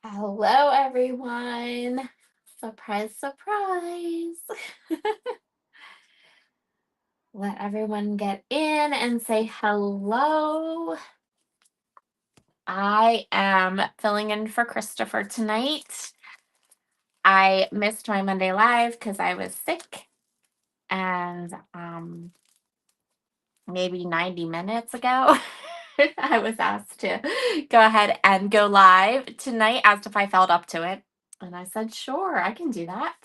Hello, everyone. Surprise, surprise. Let everyone get in and say hello. I am filling in for Christopher tonight. I missed my Monday live because I was sick, and maybe 90 minutes ago, I was asked to go ahead and go live tonight, asked if I felt up to it. And I said, sure, I can do that.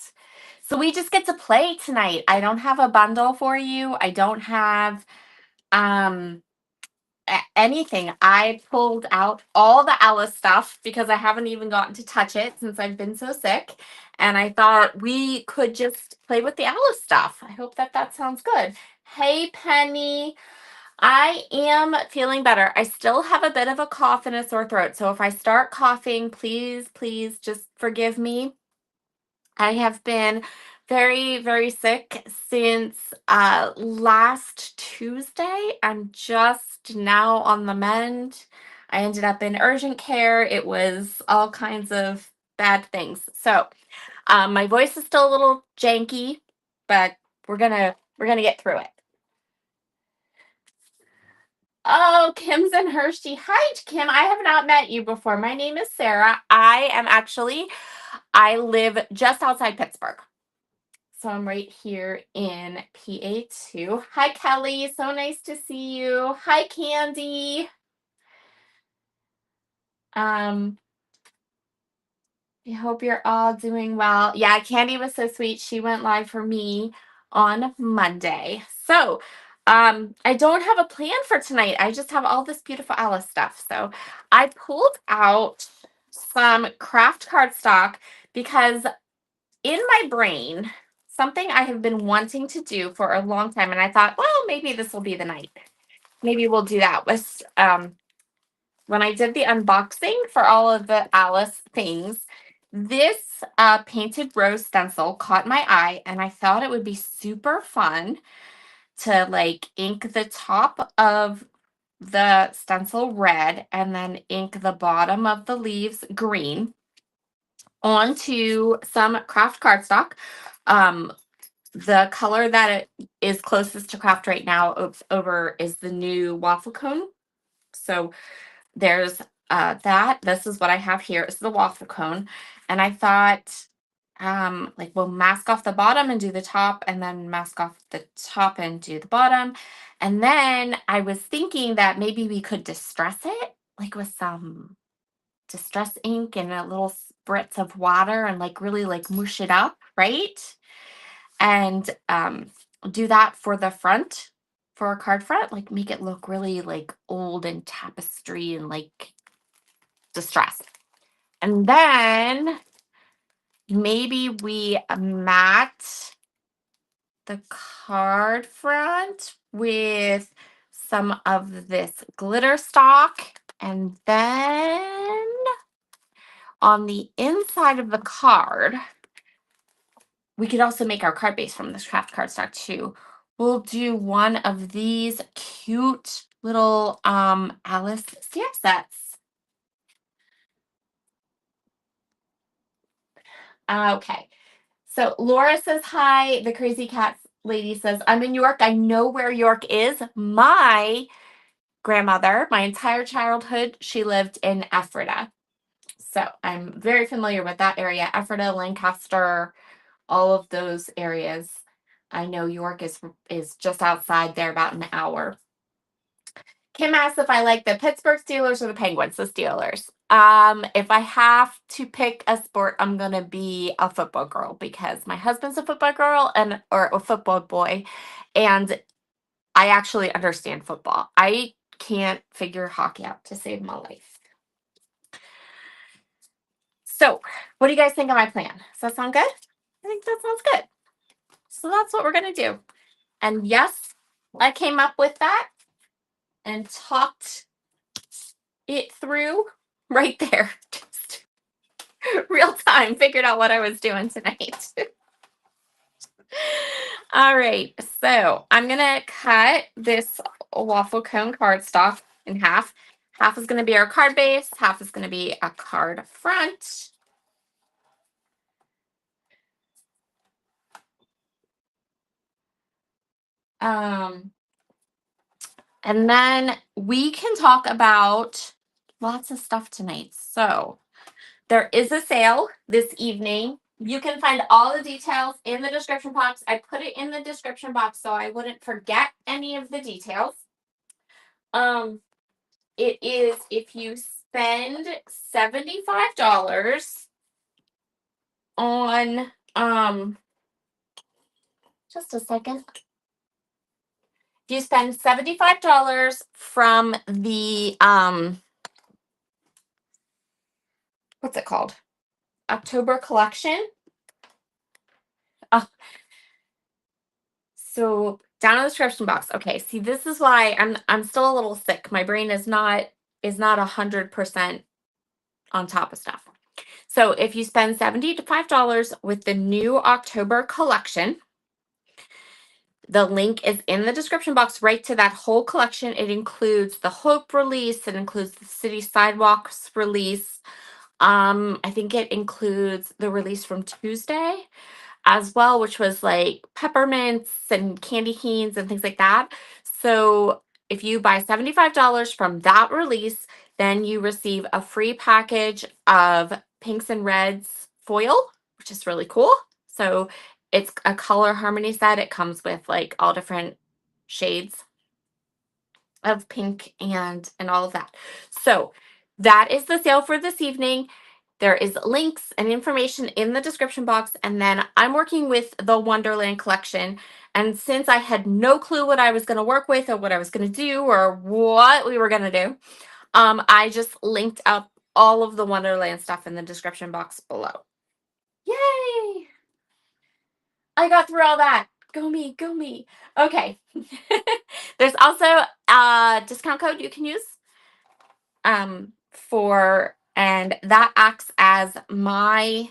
So we just get to play tonight. I don't have a bundle for you. I don't have um anything. I pulled out all the Alice stuff because I haven't even gotten to touch it since I've been so sick. And I thought we could just play with the Alice stuff. I hope that sounds good. Hey, Penny. I am feeling better. I still have a bit of a cough and a sore throat. So if I start coughing, please just forgive me. I have been very sick since last Tuesday. I'm just now on the mend. I ended up in urgent care. It was all kinds of bad things. So my voice is still a little janky, but we're gonna get through it. Oh, Kim's in Hershey. Hi, Kim. I have not met you before. My name is Sarah. I live just outside Pittsburgh. So I'm right here in PA2. Hi, Kelly. So nice to see you. Hi, Candy. Um, I hope you're all doing well. Yeah, Candy was so sweet. She went live for me on Monday. So, I don't have a plan for tonight. I just have all this beautiful Alice stuff. So, I pulled out some craft cardstock because in my brain, something I have been wanting to do for a long time, and I thought, well, maybe this will be the night. Maybe we'll do that. Was when I did the unboxing for all of the Alice things, this painted rose stencil caught my eye, and I thought it would be super fun to like ink the top of the stencil red and then ink the bottom of the leaves green onto some craft cardstock. Um, the color that it is closest to craft right now over is the new waffle cone. So there's that. This is what I have here. Is the waffle cone. And I thought, like we'll mask off the bottom and do the top, and then mask off the top and do the bottom. And then I was thinking that maybe we could distress it, like with some distress ink and a little spritz of water and like really like mush it up, right? And do that for the front, for a card front, like make it look really like old and tapestry and like distressed. And then maybe we mat the card front with some of this glitter stock. And then on the inside of the card, we could also make our card base from this craft cardstock too. We'll do one of these cute little Alice stamp sets. Okay. So Laura says hi. The crazy cat lady says, I'm in York. I know where York is. My grandmother, my entire childhood, she lived in Ephrata. So I'm very familiar with that area. Ephrata, Lancaster, all of those areas. I know York is just outside there, about an hour. Kim asks if I like the Pittsburgh Steelers or the Penguins, the Steelers. If I have to pick a sport, I'm gonna be a football girl because my husband's a football girl or a football boy, and I actually understand football. I can't figure hockey out to save my life. So, what do you guys think of my plan? Does that sound good? I think that sounds good. So that's what we're gonna do. And yes, I came up with that and talked it through right there. Just real time, figured out what I was doing tonight. All right, so I'm gonna cut this waffle cone cardstock in half. Half is going to be our card base, half is going to be a card front. And then we can talk about lots of stuff tonight. So there is a sale this evening. You can find all the details in the description box. I put it in the description box so I wouldn't forget any of the details. It is if you spend $75 on just a second. If you spend $75 from the what's it called? October collection. So down in the description box. Okay, see, this is why I'm still a little sick. My brain is not 100% on top of stuff. So if you spend $75 with the new October collection, the link is in the description box right to that whole collection. It includes the Hope release. It includes the City Sidewalks release. I think it includes the release from Tuesday as well, which was like peppermints and candy canes and things like that. So if you buy $75 from that release, then you receive a free package of pinks and reds foil, which is really cool. So it's a color harmony set. It comes with like all different shades of pink and all of that. So that is the sale for this evening. There is links and information in the description box. And then I'm working with the Wonderland collection. And since I had no clue what I was going to work with or what I was going to do or what we were going to do, I just linked up all of the Wonderland stuff in the description box below. Yay! I got through all that. Go me, go me. Okay. There's also a discount code you can use and that acts as my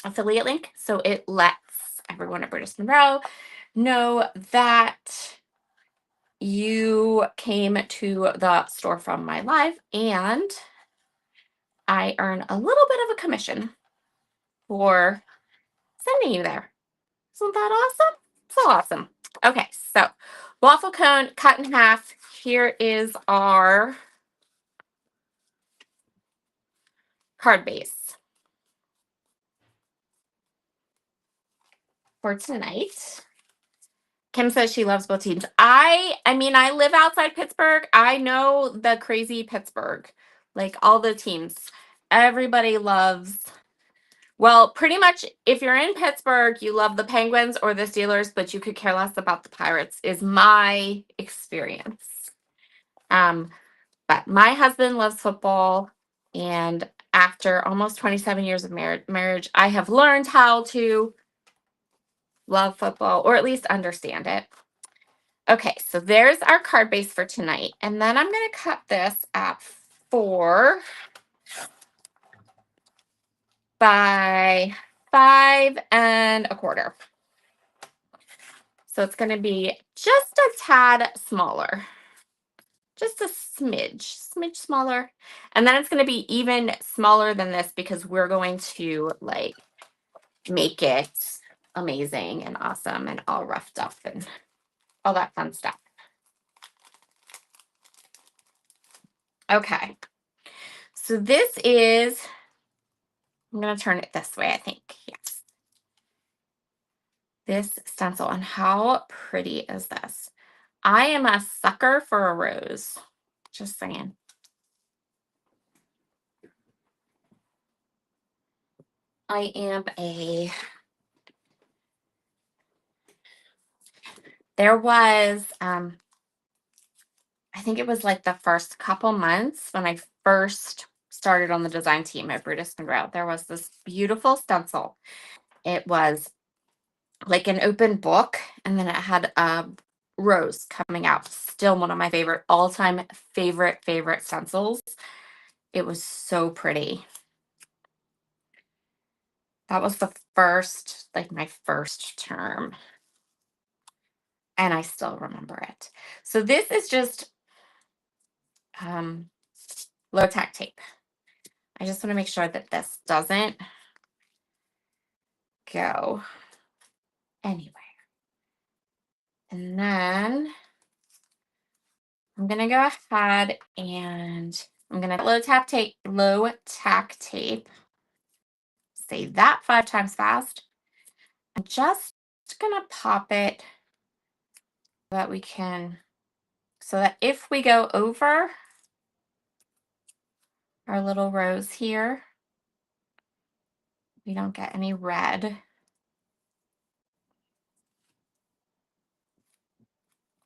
affiliate link. So it lets everyone at British Monroe know that you came to the store from my live, and I earn a little bit of a commission for sending you there. Isn't that awesome? So awesome. Okay, so waffle cone cut in half. Here is our card base for tonight. Kim says she loves both teams. I mean, I live outside Pittsburgh. I know the crazy Pittsburgh, like all the teams. Everybody loves, well, pretty much if you're in Pittsburgh, you love the Penguins or the Steelers, but you could care less about the Pirates, is my experience. But my husband loves football, and after almost 27 years of marriage, I have learned how to love football, or at least understand it. Okay, so there's our card base for tonight. And then I'm going to cut this at 4 by 5 1/4. So it's going to be just a tad smaller. Just a smidge smaller. And then it's going to be even smaller than this because we're going to like make it amazing and awesome and all roughed up and all that fun stuff. Okay. So this is, I'm going to turn it this way, I think. Yes. This stencil, and how pretty is this? I am a sucker for a rose. Just saying. I am a, there was, I think it was like the first couple months when I first started on the design team at Brutus Monroe. There was this beautiful stencil. It was like an open book, and then it had a rose coming out. Still one of my favorite, all-time favorite stencils. It was so pretty. That was the first, like my first term. And I still remember it. So this is just low tack tape. I just want to make sure that this doesn't go anywhere. And then I'm going to go ahead and I'm going to low tack tape. Say that 5 times fast. I'm just going to pop it so that we can, so that if we go over our little rows here, we don't get any red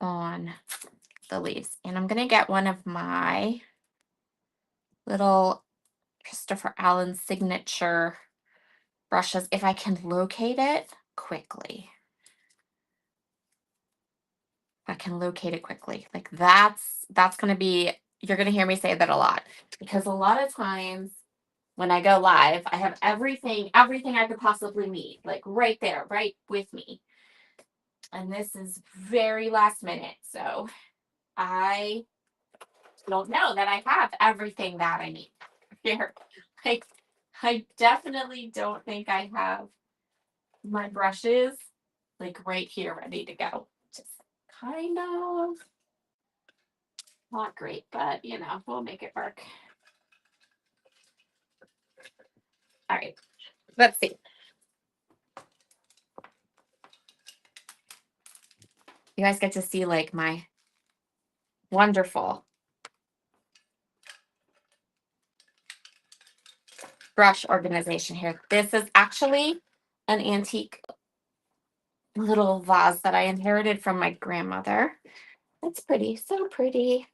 on the leaves. And I'm going to get one of my little Christopher Allen signature brushes if I can locate it quickly. I can locate it quickly. Like that's going to be, you're going to hear me say that a lot, because a lot of times when I go live, I have everything I could possibly need, like right there, right with me. And this is very last minute. So I don't know that I have everything that I need here. Like, I definitely don't think I have my brushes like right here ready to go. Just kind of not great, but you know, we'll make it work. All right, let's see. You guys get to see like my wonderful brush organization here. This is actually an antique little vase that I inherited from my grandmother. It's pretty, so pretty.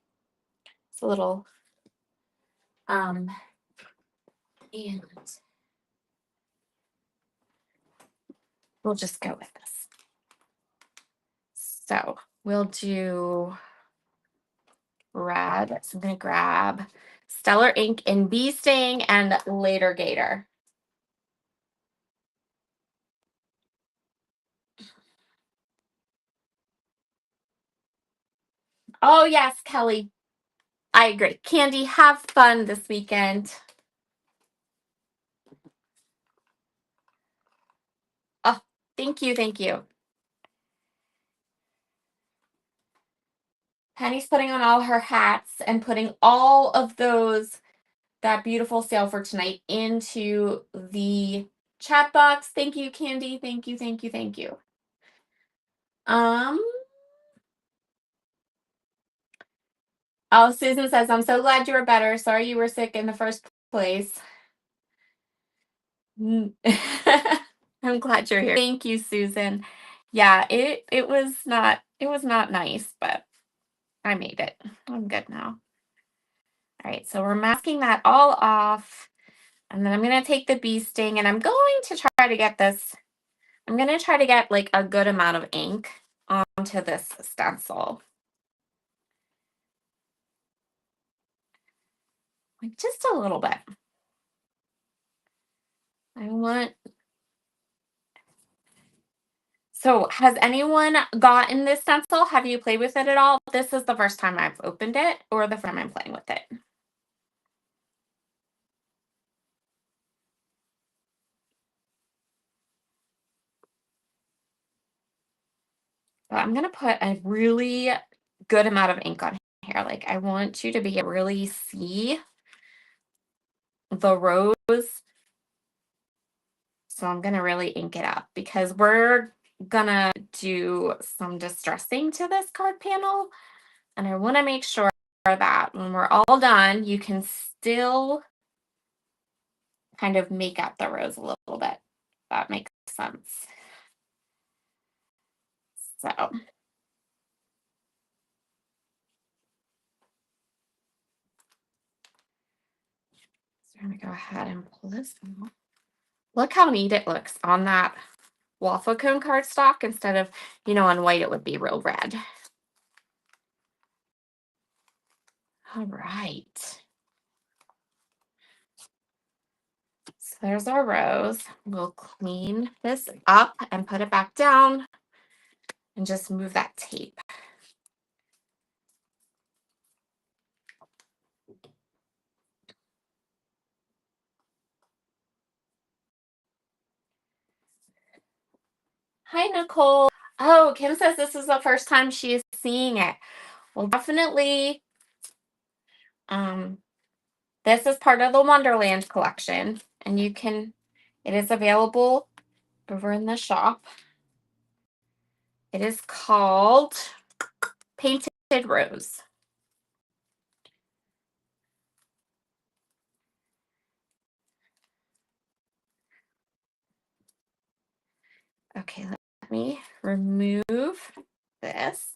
It's a little, and we'll just go with this. So we'll do red. So I'm going to grab Stellar Ink in Bee Sting and Later Gator. Oh, yes, Kelly. I agree. Candy, have fun this weekend. Oh, thank you. Thank you. Penny's putting on all her hats and putting all of that beautiful sale for tonight into the chat box. Thank you, Candy. Thank you. Thank you. Thank you. Oh, Susan says, I'm so glad you were better. Sorry you were sick in the first place. I'm glad you're here. Thank you, Susan. Yeah, it was not nice, but I made it. I'm good now. All right, so we're masking that all off. And then I'm going to take the bee sting and I'm going to try to get this. I'm going to try to get like a good amount of ink onto this stencil. Like just a little bit. So has anyone gotten this stencil? Have you played with it at all? This is the first time I've opened it or the first time I'm playing with it. But I'm going to put a really good amount of ink on here. Like I want you to be able to really see the rose. So I'm going to really ink it up because we're going to do some distressing to this card panel. And I want to make sure that when we're all done, you can still kind of make up the rose a little bit. That makes sense. So I'm going to go ahead and pull this out. Look how neat it looks on that waffle cone cardstock instead of, on white, it would be real red. All right. So there's our rose. We'll clean this up and put it back down and just move that tape. Hi, Nicole. Oh, Kim says this is the first time she is seeing it. Well, definitely, this is part of the Wonderland collection, and it is available over in the shop. It is called Painted Rose. Okay, let me remove this.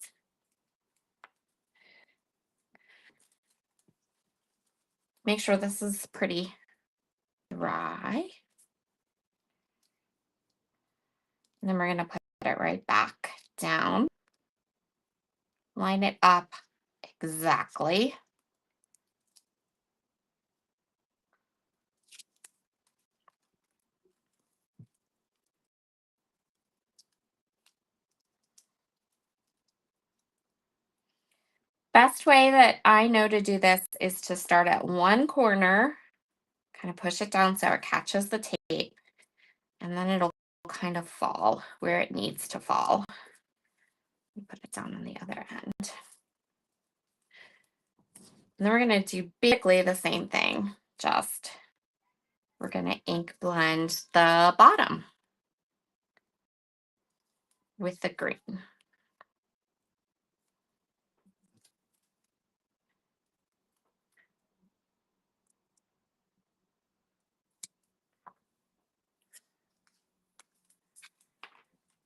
Make sure this is pretty dry. And then we're going to put it right back down. Line it up exactly. Best way that I know to do this is to start at one corner, kind of push it down so it catches the tape, and then it'll kind of fall where it needs to fall. Put it down on the other end. And then we're going to do basically the same thing, just we're going to ink blend the bottom with the green.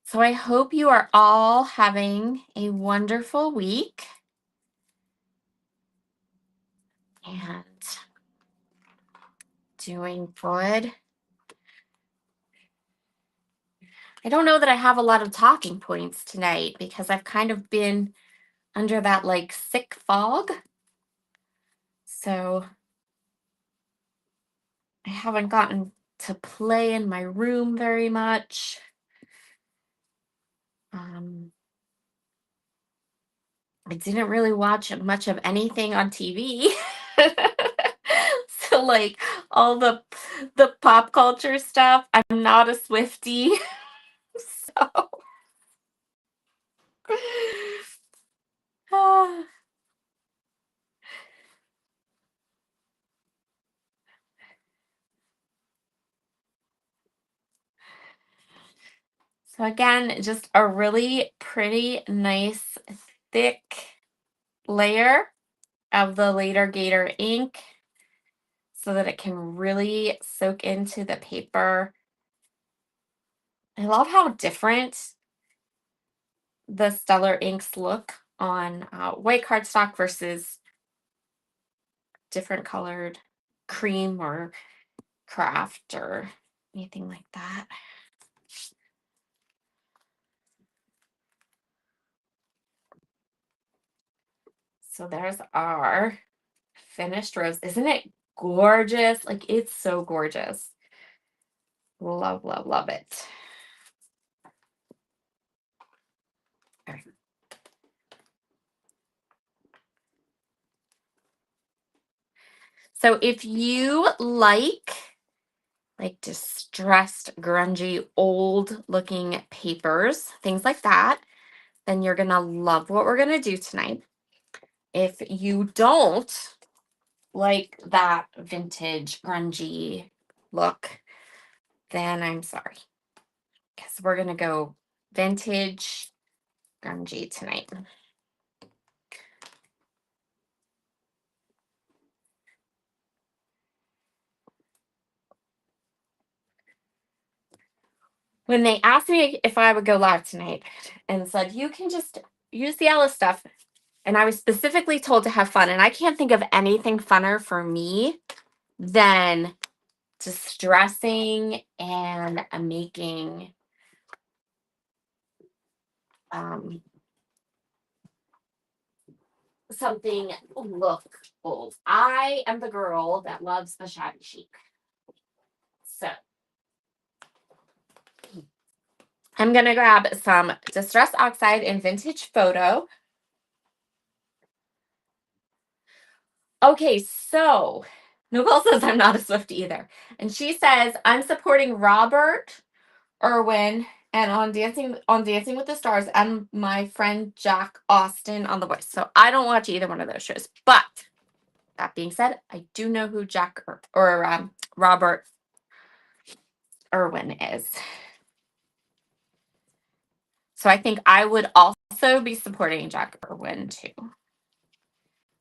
So I hope you are all having a wonderful week. And doing good. I don't know that I have a lot of talking points tonight because I've kind of been under that like sick fog. So I haven't gotten to play in my room very much. I didn't really watch much of anything on TV. So like all the pop culture stuff, I'm not a Swiftie. So So again, just a really pretty, nice, thick layer of the Later Gator ink so that it can really soak into the paper. I love how different the Stellar inks look on white cardstock versus different colored cream or craft or anything like that. So there's our finished rose. Isn't it gorgeous? Like, it's so gorgeous. Love, love, love it. Okay. So if you like distressed, grungy, old looking papers, things like that, then you're gonna love what we're gonna do tonight. If you don't like that vintage, grungy look, then I'm sorry. Because we're gonna go vintage, grungy tonight. When they asked me if I would go live tonight and said, you can just use the Ella stuff, and I was specifically told to have fun, and I can't think of anything funner for me than distressing and making something look old. I am the girl that loves a shabby chic. So I'm going to grab some Distress Oxide in Vintage Photo. Okay, so Nicole says I'm not a Swiftie either. And she says, I'm supporting Robert Irwin and on Dancing with the Stars, and my friend Jack Austin on The Voice. So I don't watch either one of those shows. But that being said, I do know who Jack or Robert Irwin is. So I think I would also be supporting Jack Irwin too.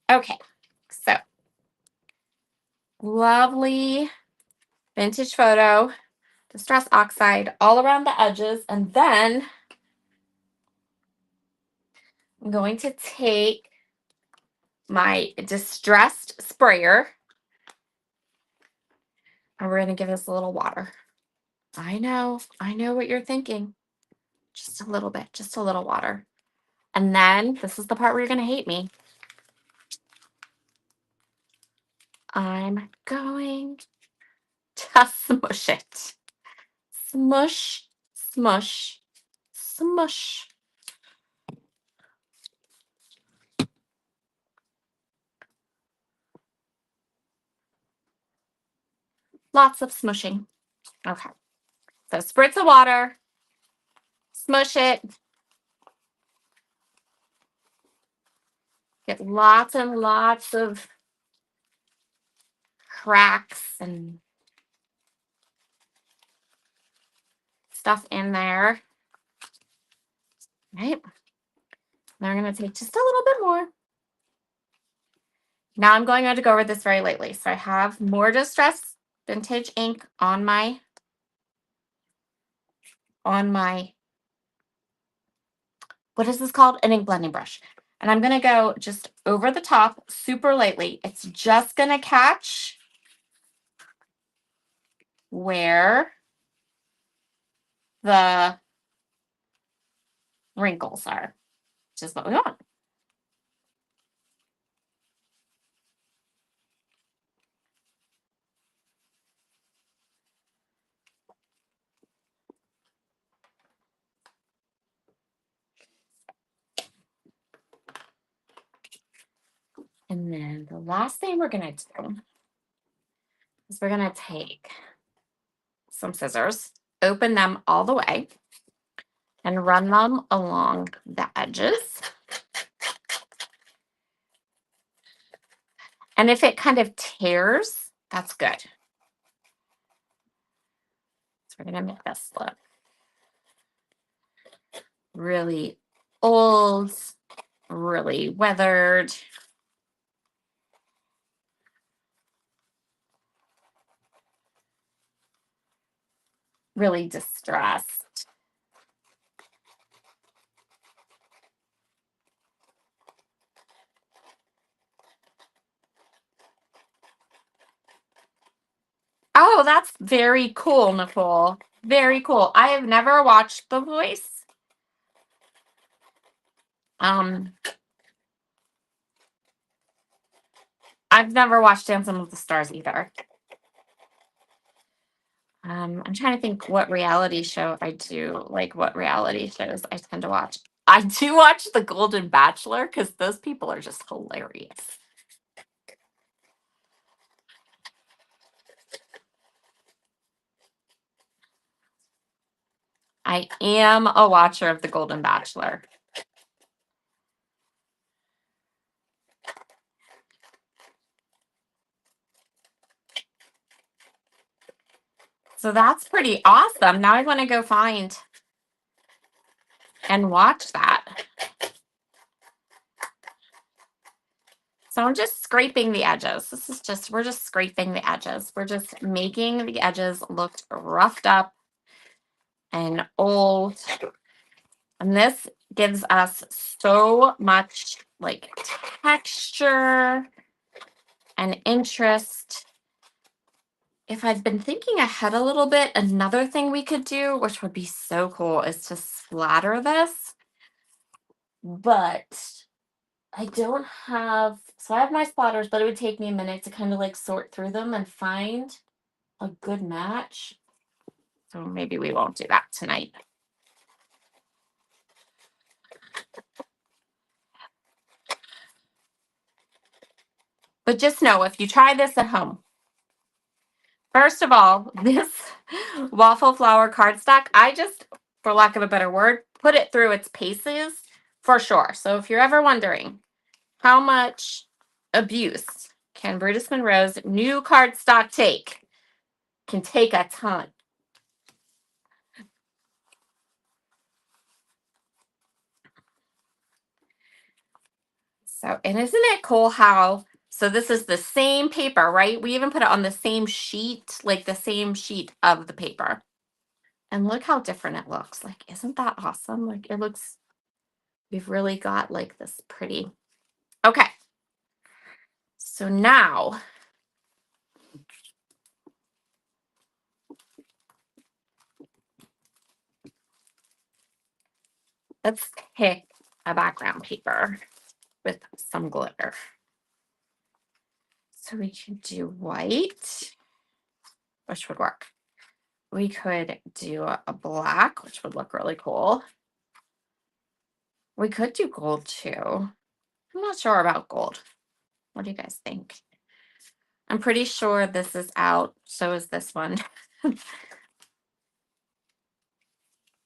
Okay, so lovely vintage photo, Distress Oxide all around the edges, and then I'm going to take my Distressed sprayer and we're going to give this a little water. I know what you're thinking. Just a little bit, just a little water. And then this is the part where you're going to hate me. I'm going to smush it. Smush, smush, smush. Lots of smushing. Okay. So spritz of water, smush it. Get lots and lots of cracks and stuff in there. Right? Now I'm going to take just a little bit more. Now I'm going to go over this very lightly. So I have more Distress Vintage ink on my what is this called? An ink blending brush. And I'm going to go just over the top super lightly. It's just going to catch where the wrinkles are, which is what we want. And then the last thing we're going to do is we're going to take some scissors, open them all the way, and run them along the edges. And if it kind of tears, that's good. So we're going to make this look really old, really weathered. Really distressed. Oh, that's very cool, Nicole. Very cool. I have never watched The Voice. I've never watched Dancing with the Stars either. I'm trying to think what reality show I do, like what reality shows I tend to watch. I do watch The Golden Bachelor because those people are just hilarious. I am a watcher of The Golden Bachelor. So that's pretty awesome. Now I want to go find and watch that. So I'm just scraping the edges. We're just scraping the edges. We're just making the edges look roughed up and old. And this gives us so much like texture and interest. If I'd been thinking ahead a little bit, another thing we could do, which would be so cool, is to splatter this. But I don't have, so I have my splatters, but it would take me a minute to kind of like sort through them and find a good match. So maybe we won't do that tonight. But just know, if you try this at home, first of all, this waffle flower cardstock, I just for lack of a better word, put it through its paces for sure. So if you're ever wondering how much abuse can Brutus Monroe's new cardstock take, can take a ton. So, and isn't it cool how, so this is the same paper, right? We even put it on the same sheet, like the same sheet of the paper. And look how different it looks. Like, isn't that awesome? Like, it looks, we've really got like this pretty. Okay. So now, let's pick a background paper with some glitter. So we can do white, which would work. We could do a black, which would look really cool. We could do gold too. I'm not sure about gold. What do you guys think? I'm pretty sure this is out. So is this one.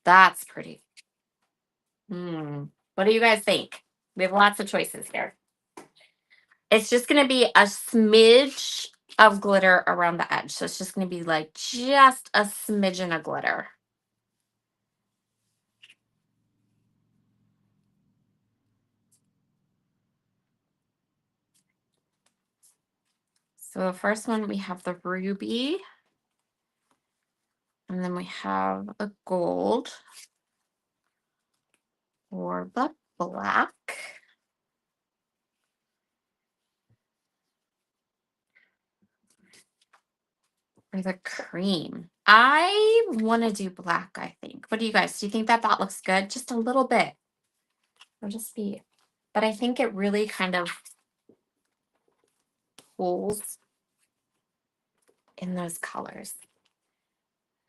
That's pretty. What do you guys think? We have lots of choices here. It's just going to be a smidge of glitter around the edge. So it's just going to be like just a smidgen of glitter. So the first one, we have the ruby. And then we have a gold or the black. Or the cream. I want to do black, I think. What do you guys, do you think that that looks good? Just a little bit. It'll just be, but I think it really kind of pulls in those colors.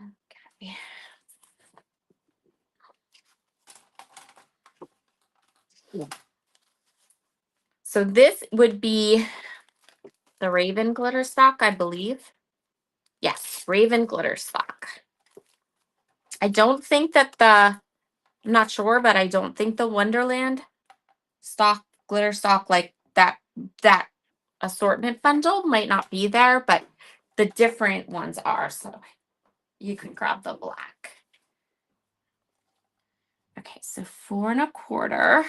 Okay. So this would be the Raven glitter stock, I believe. Yes, Raven glitter stock. I don't think that I'm not sure, but I don't think the Wonderland stock, glitter stock, like that assortment bundle might not be there, but the different ones are. So you can grab the black. Okay, so 4 1/4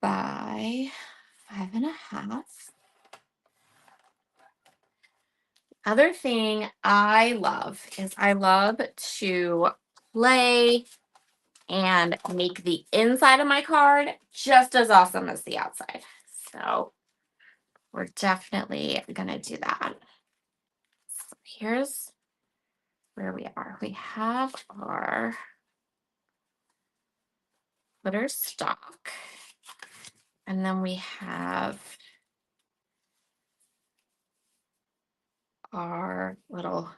by 5 1/2. Other thing I love is I love to play and make the inside of my card just as awesome as the outside. So we're definitely gonna do that. So here's where we are. We have our glitter stock. And then we have our little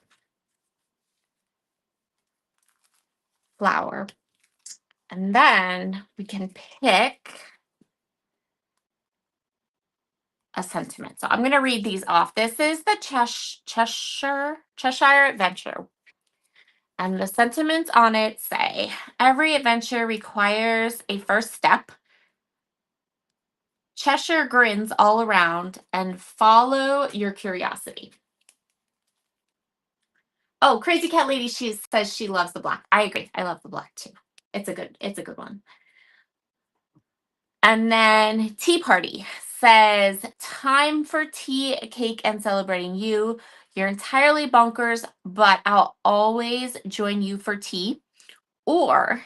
flower. And then we can pick a sentiment. So I'm going to read these off. This is the Cheshire Adventure. And the sentiments on it say, every adventure requires a first step. Cheshire grins all around and follow your curiosity. Oh, Crazy Cat Lady, she says she loves the black. I agree. I love the black too. It's a good one. And then Tea Party says, time for tea, cake, and celebrating you. You're entirely bonkers, but I'll always join you for tea. Or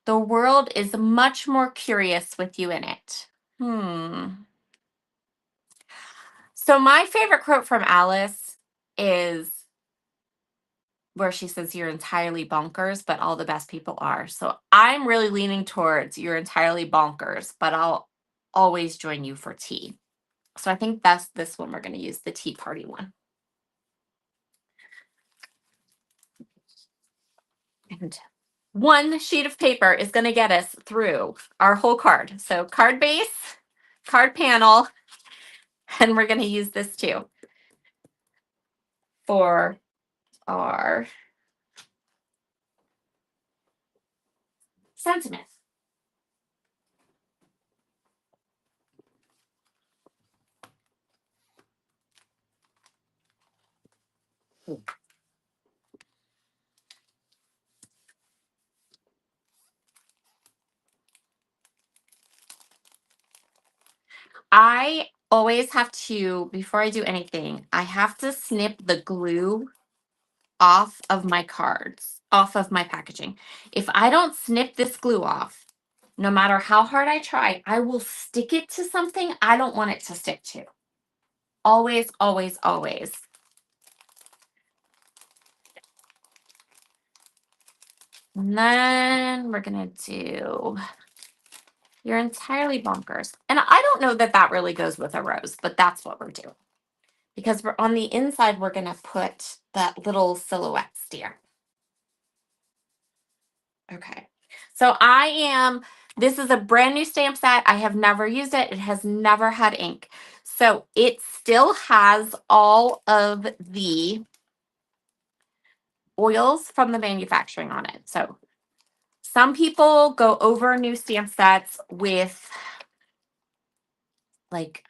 the world is much more curious with you in it. So my favorite quote from Alice is where she says, you're entirely bonkers, but all the best people are. So I'm really leaning towards you're entirely bonkers, but I'll always join you for tea. So I think that's this one we're going to use, the Tea Party one. And one sheet of paper is going to get us through our whole card. So card base, card panel, and we're going to use this too for our sentiment. I always have to, before I do anything, I have to snip the glue off of my cards, off of my packaging. If I don't snip this glue off, no matter how hard I try, I will stick it to something I don't want it to stick to. Always, always, always. And then we're going to do You're Entirely Bonkers. And I don't know that that really goes with a rose, but that's what we're doing. Because we're on the inside, we're going to put that little silhouette stamp. Okay. So this is a brand new stamp set. I have never used it. It has never had ink. So it still has all of the oils from the manufacturing on it. So some people go over new stamp sets with like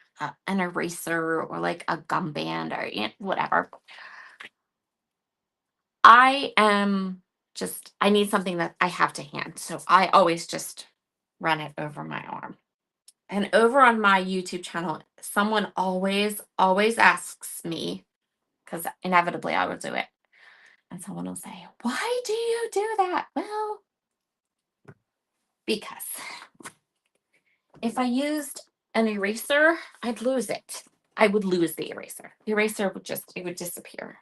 an eraser or like a gum band or whatever. I need something that I have to hand. So I always just run it over my arm. And over on my YouTube channel, someone always, always asks me, because inevitably I will do it. And someone will say, "Why do you do that?" Well, because if I used an eraser, I'd lose it. I would lose the eraser. The eraser would disappear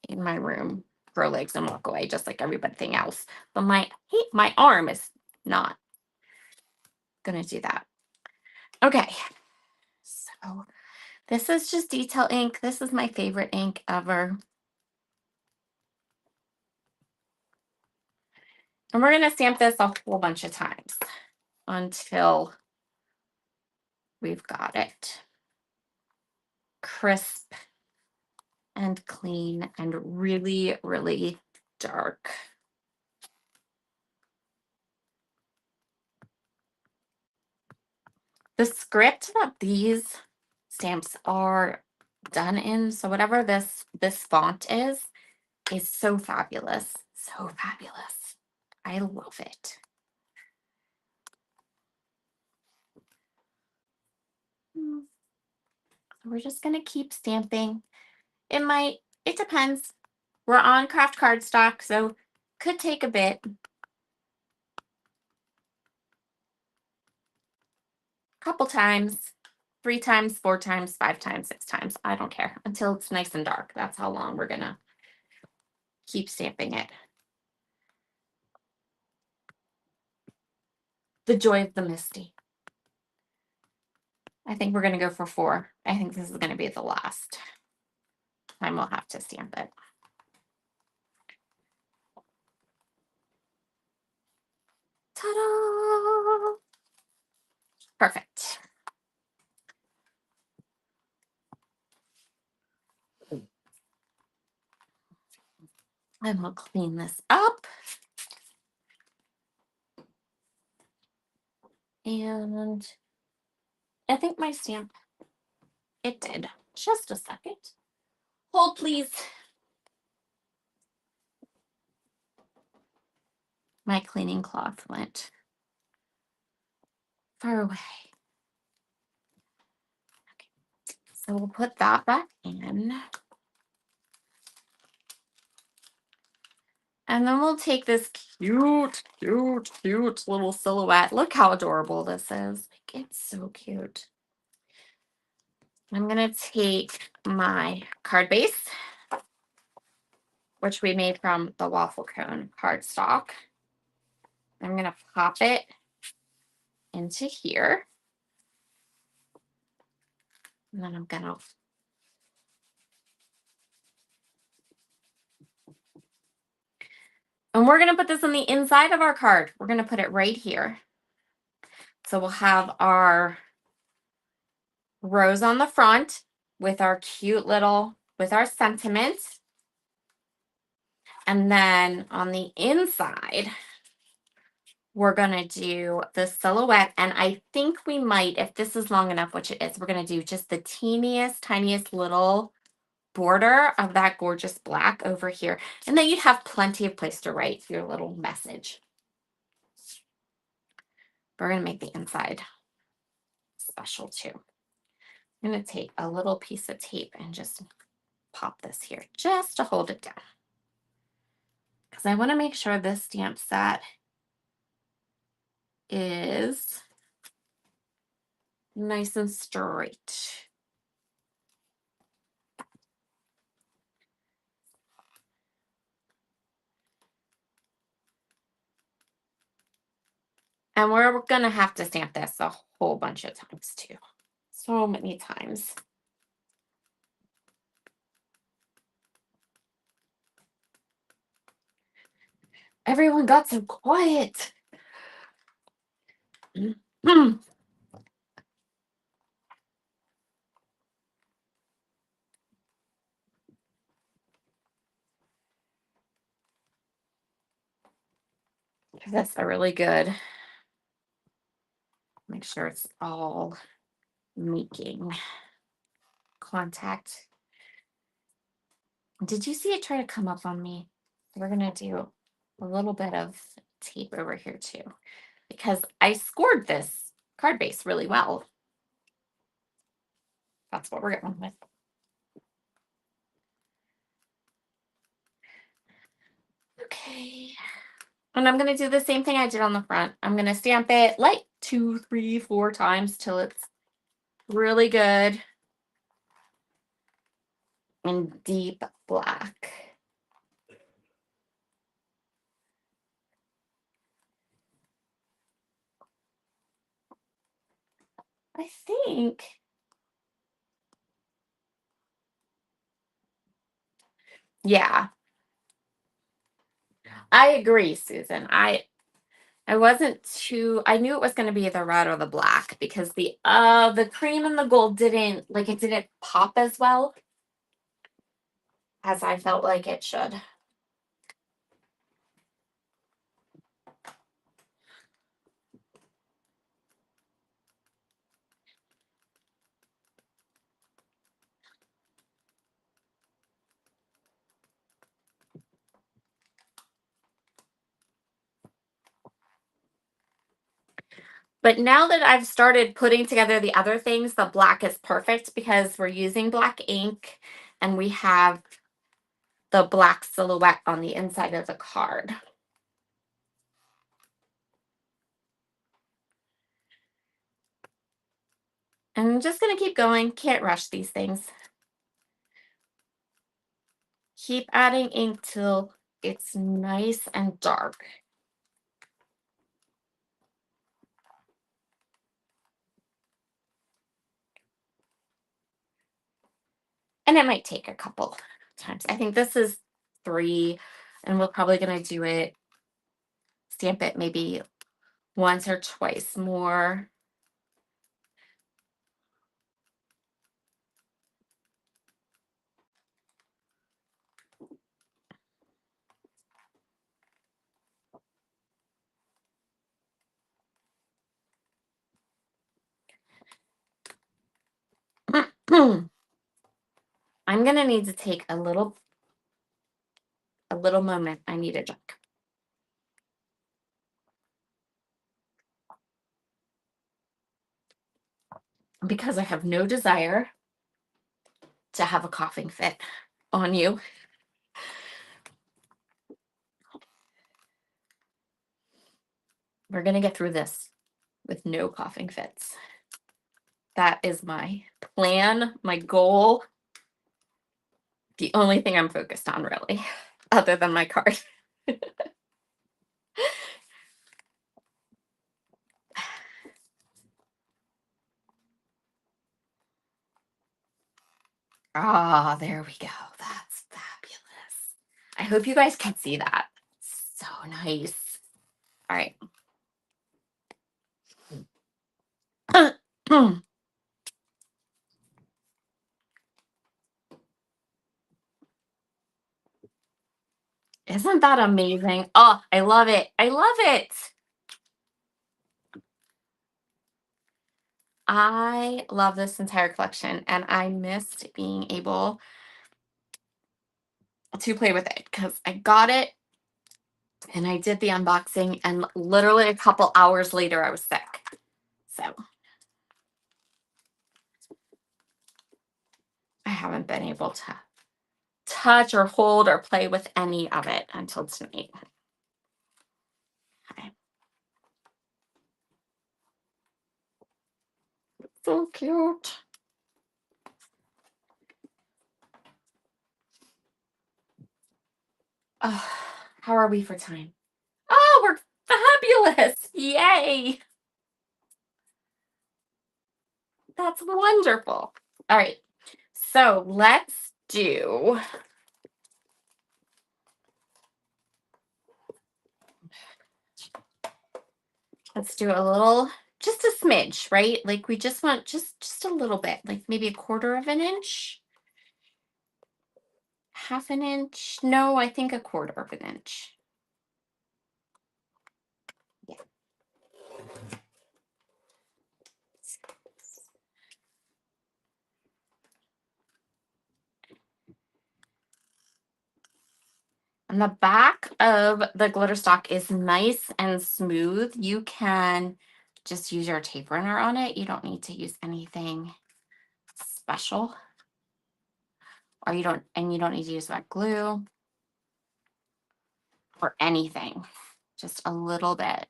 in my room, grow legs, and walk away, just like everything else. But my arm is not gonna do that. Okay, so this is just detail ink. This is my favorite ink ever. And we're going to stamp this a whole bunch of times until we've got it crisp and clean and really, really dark. The script that these stamps are done in, so whatever this font is so fabulous. So fabulous. I love it. So we're just going to keep stamping. It depends. We're on craft cardstock, so could take a bit. Couple times, 3 times, 4 times, 5 times, 6 times. I don't care until it's nice and dark. That's how long we're going to keep stamping it. The Joy of the Misty. I think we're going to go for 4. I think this is going to be the last time we'll have to stamp it. Ta-da! Perfect. And we'll clean this up. And I think my stamp, it did. Just a second. Hold, please. My cleaning cloth went far away. Okay. So we'll put that back in. And then we'll take this cute, cute, cute little silhouette. Look how adorable this is. Like, it's so cute. I'm going to take my card base, which we made from the waffle cone cardstock. I'm going to pop it into here. And then I'm going to And we're going to put this on the inside of our card. We're going to put it right here. So we'll have our rose on the front with our cute little, with our sentiment. And then on the inside, we're going to do the silhouette. And I think we might, if this is long enough, which it is, we're going to do just the teeniest, tiniest little border of that gorgeous black over here. And then you'd have plenty of place to write your little message. We're going to make the inside special too. I'm going to take a little piece of tape and just pop this here just to hold it down. Because I want to make sure this stamp set is nice and straight. And we're going to have to stamp this a whole bunch of times too. So many times. Everyone got so quiet. Give this a really good, make sure it's all making contact. Did you see it try to come up on me? We're going to do a little bit of tape over here too, because I scored this card base really well. That's what we're going with. Okay. And I'm going to do the same thing I did on the front. I'm going to stamp it like 2, 3, 4 times till it's really good and deep black. I think yeah. I agree, Susan. I wasn't too, I knew it was going to be the red or the black because the cream and the gold didn't, like, it didn't pop as well as I felt like it should. But now that I've started putting together the other things, the black is perfect because we're using black ink and we have the black silhouette on the inside of the card. And I'm just going to keep going. Can't rush these things. Keep adding ink till it's nice and dark. And it might take a couple times. I think this is 3, and we're probably going to do it, stamp it maybe once or twice more. I'm going to need to take a little moment. I need a drink. Because I have no desire to have a coughing fit on you. We're going to get through this with no coughing fits. That is my plan, my goal. The only thing I'm focused on, really, other than my card. Ah, there we go. That's fabulous. I hope you guys can see that. So nice. All right. Isn't that amazing? Oh, I love it. I love it. I love this entire collection and I missed being able to play with it because I got it and I did the unboxing and literally a couple hours later I was sick. So I haven't been able to touch or hold or play with any of it until tonight. Okay. So cute. Oh, how are we for time? Oh, we're fabulous. Yay. That's wonderful. All right. So let's do a little, just a smidge, right? Like we just want just a little bit, like maybe a quarter of an inch, half an inch. No, I think a quarter of an inch. Yeah. And the back of the glitter stock is nice and smooth. You can just use your tape runner on it. You don't need to use anything special. Or you don't need to use wet glue or anything. Just a little bit.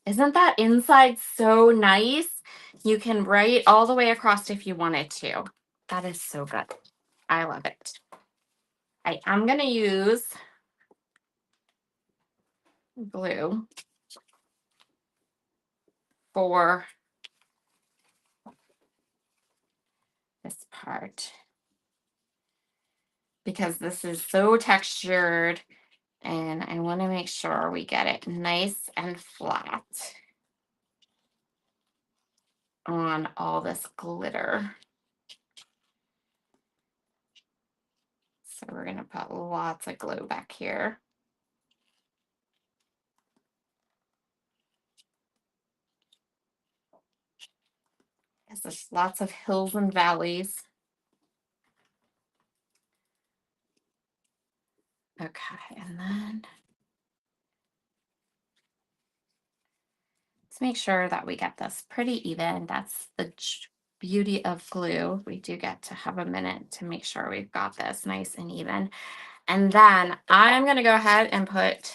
Isn't that inside so nice? You can write all the way across if you wanted to. That is so good. I love it. I'm going to use glue for this part because this is so textured and I want to make sure we get it nice and flat on all this glitter. So we're going to put lots of glue back here. There's lots of hills and valleys. Okay, and then let's make sure that we get this pretty even. That's the beauty of glue. We do get to have a minute to make sure we've got this nice and even. And then I'm going to go ahead and put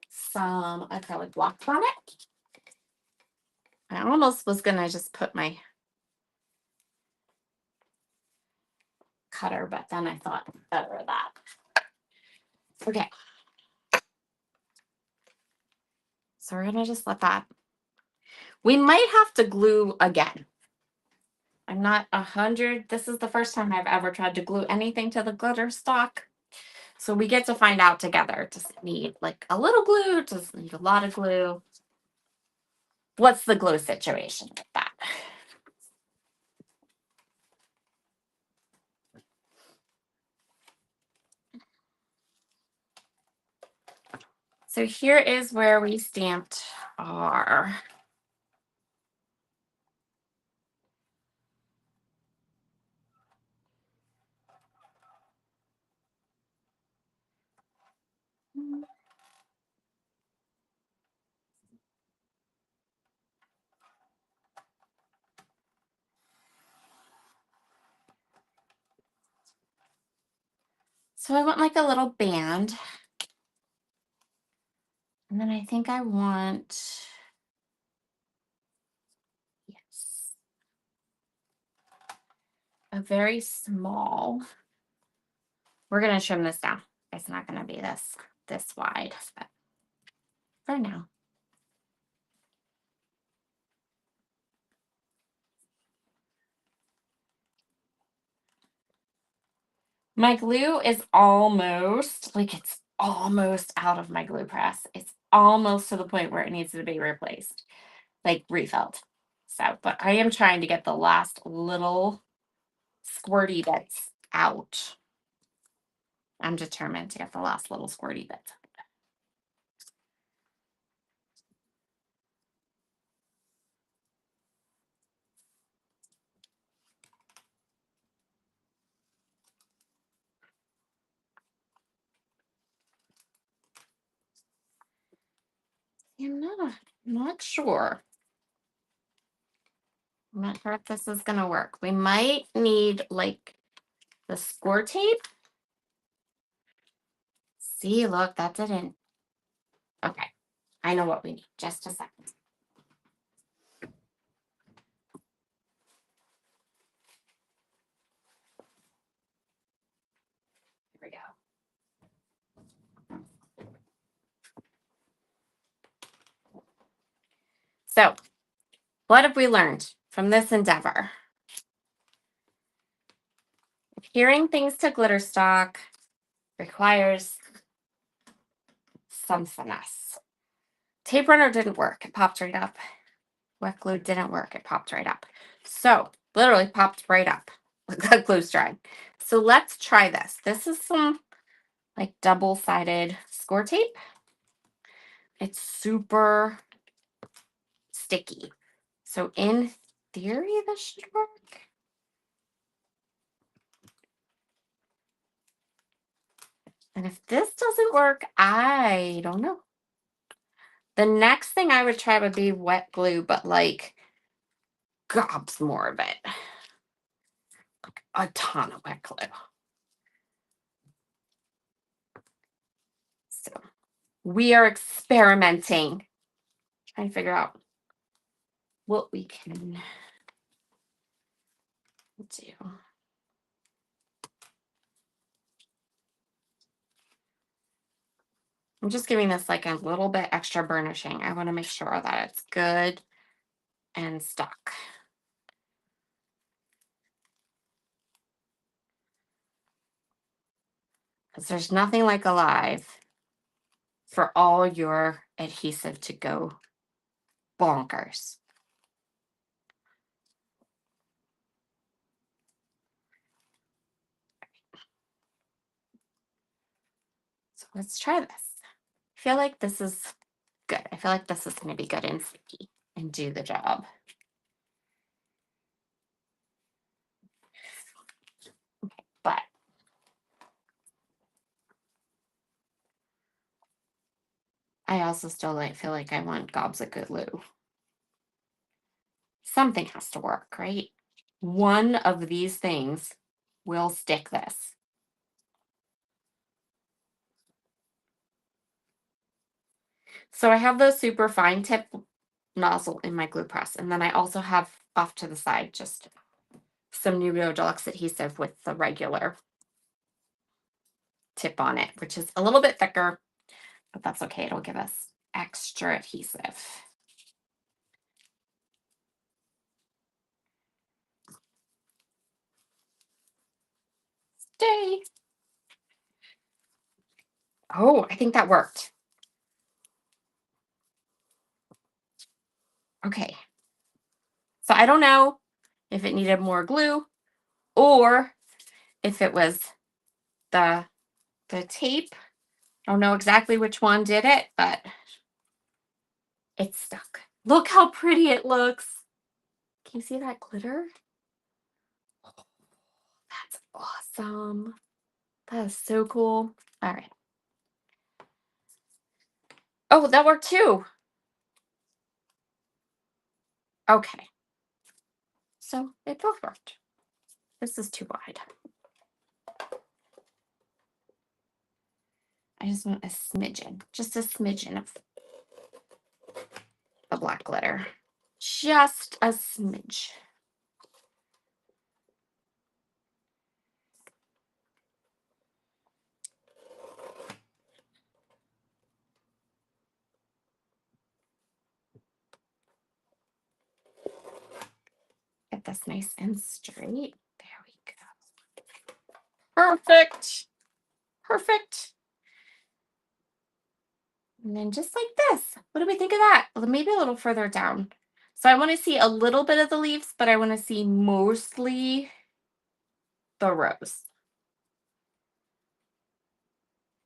some acrylic blocks on it. I almost was going to just put my cutter, but then I thought better of that. Okay. So we're going to just let that. We might have to glue again. I'm not 100. This is the first time I've ever tried to glue anything to the glitter stock. So we get to find out together. Does it need like a little glue? Does it need a lot of glue? What's the glue situation with that? So here is where we stamped our So I want like a little band. And then I think I want, yes, a very small. We're going to trim this down. It's not going to be this wide, but for now. My glue is almost, like it's almost out of my glue press. It's almost to the point where it needs to be replaced, like refilled. So, but I am trying to get the last little squirty bits out. I'm determined to get the last little squirty bits. I'm not sure. I'm not sure if this is gonna work. We might need like the score tape. See, look, that didn't. Okay, I know what we need. Just a second. Here we go. So, what have we learned from this endeavor? Adhering things to glitter stock requires some finesse. Tape runner didn't work. It popped right up. Wet glue didn't work. It popped right up. So, literally popped right up. The glue's drying. So, let's try this. This is some like double-sided score tape. It's super sticky. So, in theory, this should work. And if this doesn't work, I don't know. The next thing I would try would be wet glue, but like gobs more of it. Like a ton of wet glue. So we are experimenting, trying to figure out what we can do. I'm just giving this like a little bit extra burnishing. I want to make sure that it's good and stuck. Because there's nothing like Alive for all your adhesive to go bonkers. So let's try this. I feel like this is good. I feel like this is going to be good and sticky and do the job. Okay, but I also still feel like I want gobs of glue. Something has to work, right? One of these things will stick this. So I have the super fine tip nozzle in my glue press. And then I also have off to the side just some Nubio Deluxe adhesive with the regular tip on it, which is a little bit thicker, but that's okay. It'll give us extra adhesive. Stay. Oh, I think that worked. Okay. So I don't know if it needed more glue or if it was the tape. I don't know exactly which one did it, but it's stuck. Look how pretty it looks. Can you see that glitter? Oh, that's awesome. That is so cool. All right. Oh, that worked too. Okay. So it both worked. This is too wide. I just want a smidgen, just a smidgen of the black glitter. Just a smidge. Get this nice and straight. There we go. Perfect. Perfect. And then just like this. What do we think of that? Well, maybe a little further down So I want to see a little bit of the leaves, but I want to see mostly the rose.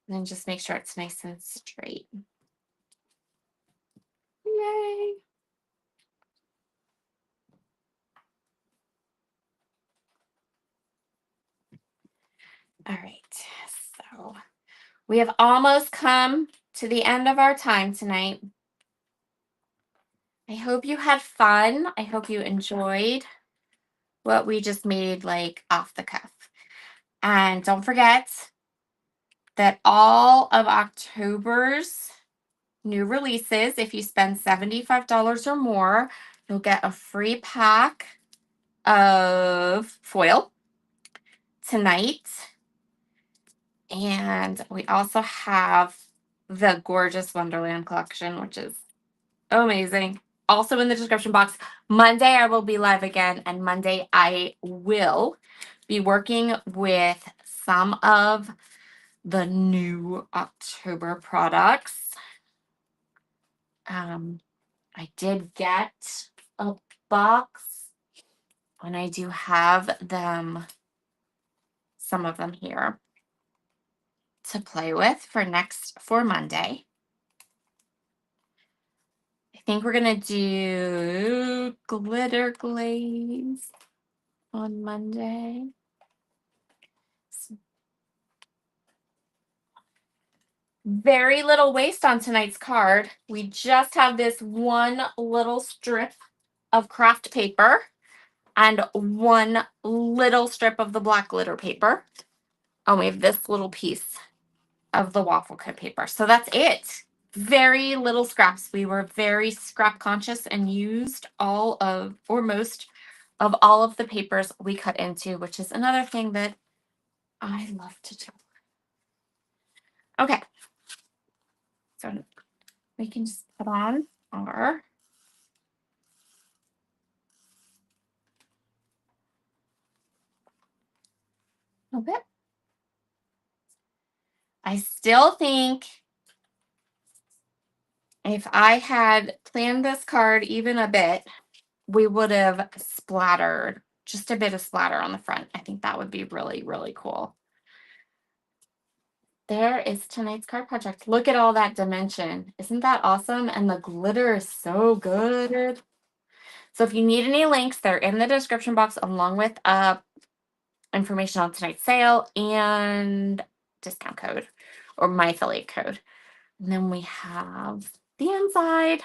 And then just make sure it's nice and straight. Yay. All right, so we have almost come to the end of our time tonight. I hope you had fun. I hope you enjoyed what we just made like off the cuff. And don't forget that all of October's new releases, if you spend $75 or more, you'll get a free pack of foil tonight. And we also have the gorgeous Wonderland collection, which is amazing. Also in the description box. Monday I will be live again, and Monday I will be working with some of the new October products. I did get a box, and I do have them, some of them here to play with for Monday. I think we're gonna do glitter glaze on Monday. Very little waste on tonight's card. We just have this one little strip of craft paper and one little strip of the black glitter paper. And we have this little piece of the waffle cone paper. So that's it. Very little scraps. We were very scrap conscious and used all of, or most of all of the papers we cut into, which is another thing that I love to do. Okay. So we can just put on our little bit. I still think if I had planned this card even a bit, we would have splattered just a bit of splatter on the front. I think that would be really, really cool. There is tonight's card project. Look at all that dimension. Isn't that awesome? And the glitter is so good. So if you need any links, they're in the description box along with information on tonight's sale and discount code or my affiliate code. And then we have the inside.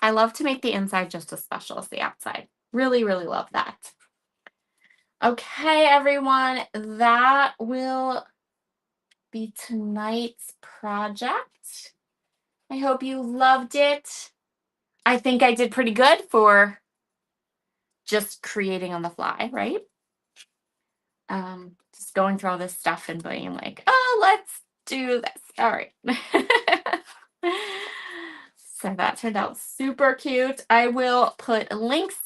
I love to make the inside just as special as the outside. Really, really love that. Okay, everyone, that will be tonight's project. I hope you loved it. I think I did pretty good for just creating on the fly, right? Just going through all this stuff and being like, oh, let's do this. All right. So that turned out super cute. I will put links,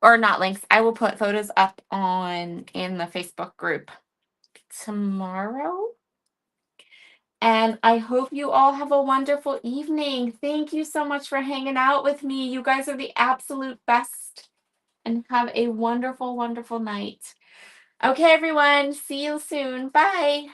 or not links, I will put photos up in the Facebook group tomorrow. And I hope you all have a wonderful evening. Thank you so much for hanging out with me. You guys are the absolute best. And have a wonderful, wonderful night. Okay, everyone. See you soon. Bye.